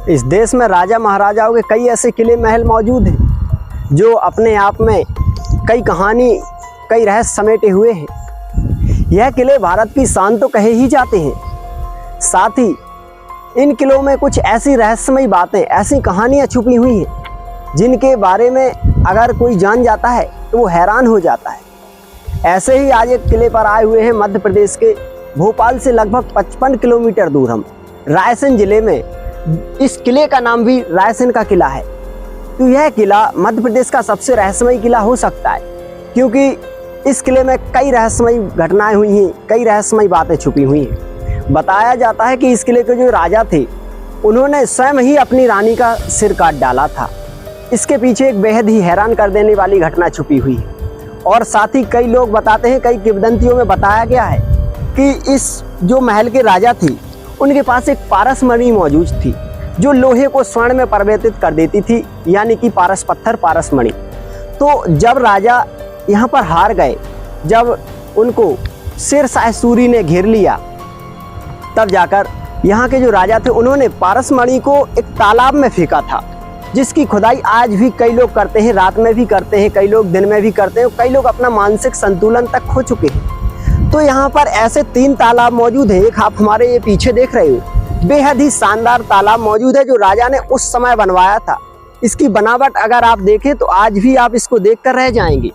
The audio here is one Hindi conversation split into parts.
इस देश में राजा महाराजाओं के कई ऐसे किले महल मौजूद हैं जो अपने आप में कई कहानी, कई रहस्य समेटे हुए हैं। यह किले भारत की शान तो कहे ही जाते हैं, साथ ही इन किलों में कुछ ऐसी रहस्यमयी बातें, ऐसी कहानियाँ छुपी हुई हैं जिनके बारे में अगर कोई जान जाता है तो वो हैरान हो जाता है। ऐसे ही आज एक किले पर आए हुए हैं। मध्य प्रदेश के भोपाल से लगभग 55 किलोमीटर दूर हम रायसेन जिले में, इस किले का नाम भी रायसेन का किला है। तो यह किला मध्य प्रदेश का सबसे रहस्यमयी किला हो सकता है, क्योंकि इस किले में कई रहस्यमयी घटनाएं हुई हैं, कई रहस्यमयी बातें छुपी हुई हैं। बताया जाता है कि इस किले के जो राजा थे उन्होंने स्वयं ही अपनी रानी का सिर काट डाला था। इसके पीछे एक बेहद ही हैरान कर देने वाली घटना छुपी हुई है। और साथ ही कई लोग बताते हैं, कई किंवदंतियों में बताया गया है कि इस जो महल के राजा थे उनके पास एक पारस मणि मौजूद थी जो लोहे को स्वर्ण में परिवर्तित कर देती थी, यानी कि पारस पत्थर, पारस मणि। तो जब राजा यहाँ पर हार गए, जब उनको शेरशाह सूरी ने घेर लिया, तब जाकर यहाँ के जो राजा थे उन्होंने पारस मणि को एक तालाब में फेंका था, जिसकी खुदाई आज भी कई लोग करते हैं, रात में भी करते हैं, कई लोग दिन में भी करते हैं, कई लोग अपना मानसिक संतुलन तक खो चुके हैं। तो यहाँ पर ऐसे 3 तालाब मौजूद हैं। एक आप हमारे ये पीछे देख रहे हो, बेहद ही शानदार तालाब मौजूद है जो राजा ने उस समय बनवाया था। इसकी बनावट अगर आप देखें तो आज भी आप इसको देखकर रह जाएंगे।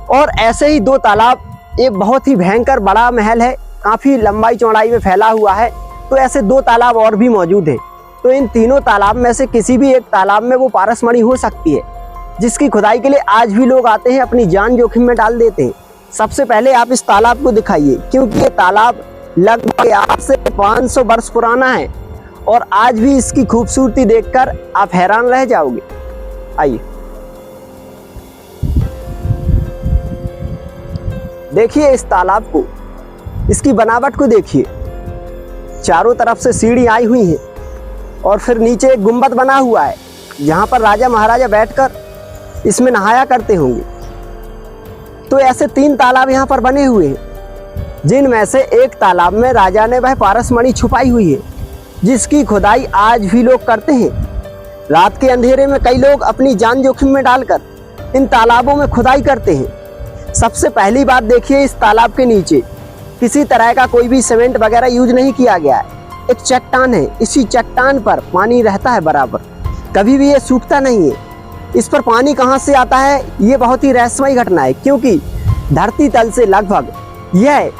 और ऐसे ही 2 तालाब, एक बहुत ही भयंकर बड़ा महल है, काफ़ी लंबाई चौड़ाई में फैला हुआ है। तो ऐसे 2 तालाब और भी मौजूद हैं। तो इन तीनों तालाब में से किसी भी एक तालाब में वो पारस मणि हो सकती है, जिसकी खुदाई के लिए आज भी लोग आते हैं, अपनी जान जोखिम में डाल देते हैं। सबसे पहले आप इस तालाब को दिखाइए, क्योंकि ये तालाब लगभग आज से 500 वर्ष पुराना है और आज भी इसकी खूबसूरती देखकर आप हैरान रह जाओगे। आइए देखिए इस तालाब को, इसकी बनावट को देखिए। चारों तरफ से सीढ़ी आई हुई है और फिर नीचे एक गुंबद बना हुआ है जहां पर राजा महाराजा बैठकर इसमें नहाया करते होंगे। तो ऐसे 3 तालाब यहाँ पर बने हुए हैं, जिनमें से एक तालाब में राजा ने वह पारस मणि छुपाई हुई है, जिसकी खुदाई आज भी लोग करते हैं। रात के अंधेरे में कई लोग अपनी जान जोखिम में डालकर इन तालाबों में खुदाई करते हैं। सबसे पहली बात देखिए, इस तालाब के नीचे किसी तरह का कोई भी सीमेंट वगैरह यूज नहीं किया गया है। एक चट्टान है, इसी चट्टान पर पानी रहता है बराबर, कभी भी ये सूखता नहीं है। इस पर पानी कहाँ से आता है, ये बहुत ही रहस्यमयी घटना है, क्योंकि धरती तल से लगभग यह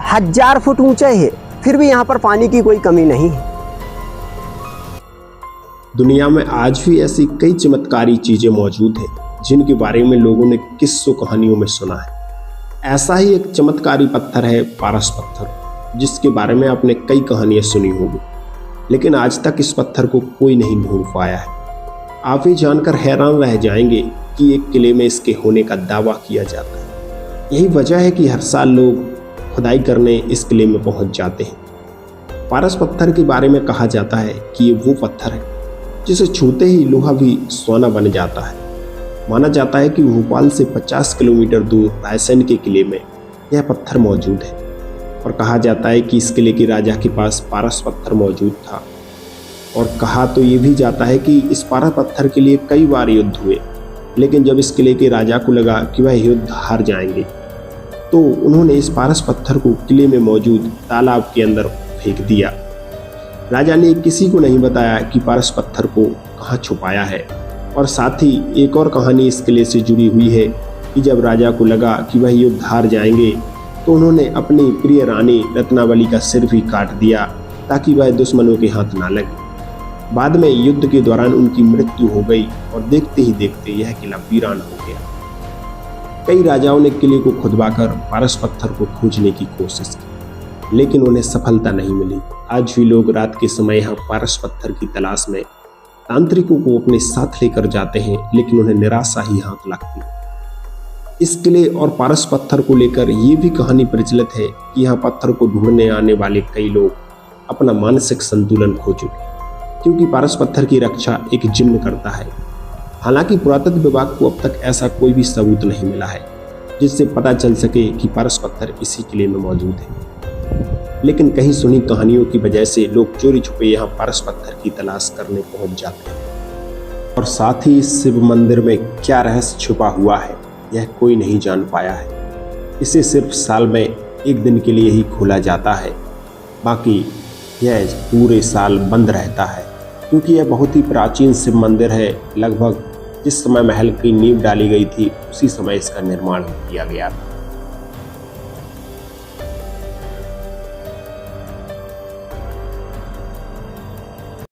1000 फुट ऊंचा है, फिर भी यहाँ पर पानी की कोई कमी नहीं है। दुनिया में आज भी ऐसी कई चमत्कारी चीजें मौजूद हैं जिनके बारे में लोगों ने किस्सों कहानियों में सुना है। ऐसा ही एक चमत्कारी पत्थर है पारस पत्थर, जिसके बारे में आपने कई कहानियां सुनी होगी, लेकिन आज तक इस पत्थर को कोई नहीं ढूंढ पाया है। आप ये जानकर हैरान रह जाएंगे कि एक किले में इसके होने का दावा किया जाता है। यही वजह है कि हर साल लोग खुदाई करने इस किले में पहुंच जाते हैं। पारस पत्थर के बारे में कहा जाता है कि ये वो पत्थर है जिसे छूते ही लोहा भी सोना बन जाता है। माना जाता है कि भोपाल से 50 किलोमीटर दूर रायसेन के किले में यह पत्थर मौजूद है और कहा जाता है कि इस किले के राजा के पास पारस पत्थर मौजूद था। और कहा तो ये भी जाता है कि इस पारस पत्थर के लिए कई बार युद्ध हुए, लेकिन जब इस किले के राजा को लगा कि वह युद्ध हार जाएंगे, तो उन्होंने इस पारस पत्थर को किले में मौजूद तालाब के अंदर फेंक दिया। राजा ने किसी को नहीं बताया कि पारस पत्थर को कहाँ छुपाया है। और साथ ही एक और कहानी इस किले से जुड़ी हुई है कि जब राजा को लगा कि वह युद्ध हार जाएंगे, तो उन्होंने अपनी प्रिय रानी रत्नावली का सिर भी काट दिया ताकि वह दुश्मनों के हाथ ना लगे। बाद में युद्ध के दौरान उनकी मृत्यु हो गई और देखते ही देखते यह किला वीरान हो गया। कई राजाओं ने किले को खुदवाकर पारस पत्थर को खोजने की कोशिश की, लेकिन उन्हें सफलता नहीं मिली। आज भी लोग रात के समय यहाँ पारस पत्थर की तलाश में तांत्रिकों को अपने साथ लेकर जाते हैं, लेकिन उन्हें निराशा ही हाथ लगती है। इस किले और पारस पत्थर को लेकर ये भी कहानी प्रचलित है कि यहाँ पत्थर को ढूंढने आने वाले कई लोग अपना मानसिक संतुलन खो चुके, क्योंकि पारस पत्थर की रक्षा एक जिन्न करता है। हालांकि पुरातत्व विभाग को अब तक ऐसा कोई भी सबूत नहीं मिला है जिससे पता चल सके कि पारस पत्थर इसी किले में मौजूद है। लेकिन कहीं सुनी कहानियों की वजह से लोग चोरी छुपे यहाँ पारस पत्थर की तलाश करने पहुंच जाते हैं। और साथ ही इस शिव मंदिर में क्या रहस्य छुपा हुआ है यह कोई नहीं जान पाया है। इसे सिर्फ साल में एक दिन के लिए ही खोला जाता है, बाकी यह पूरे साल बंद रहता है, क्योंकि यह बहुत ही प्राचीन शिव मंदिर है। लगभग जिस समय महल की नींव डाली गई थी उसी समय इसका निर्माण किया गया था।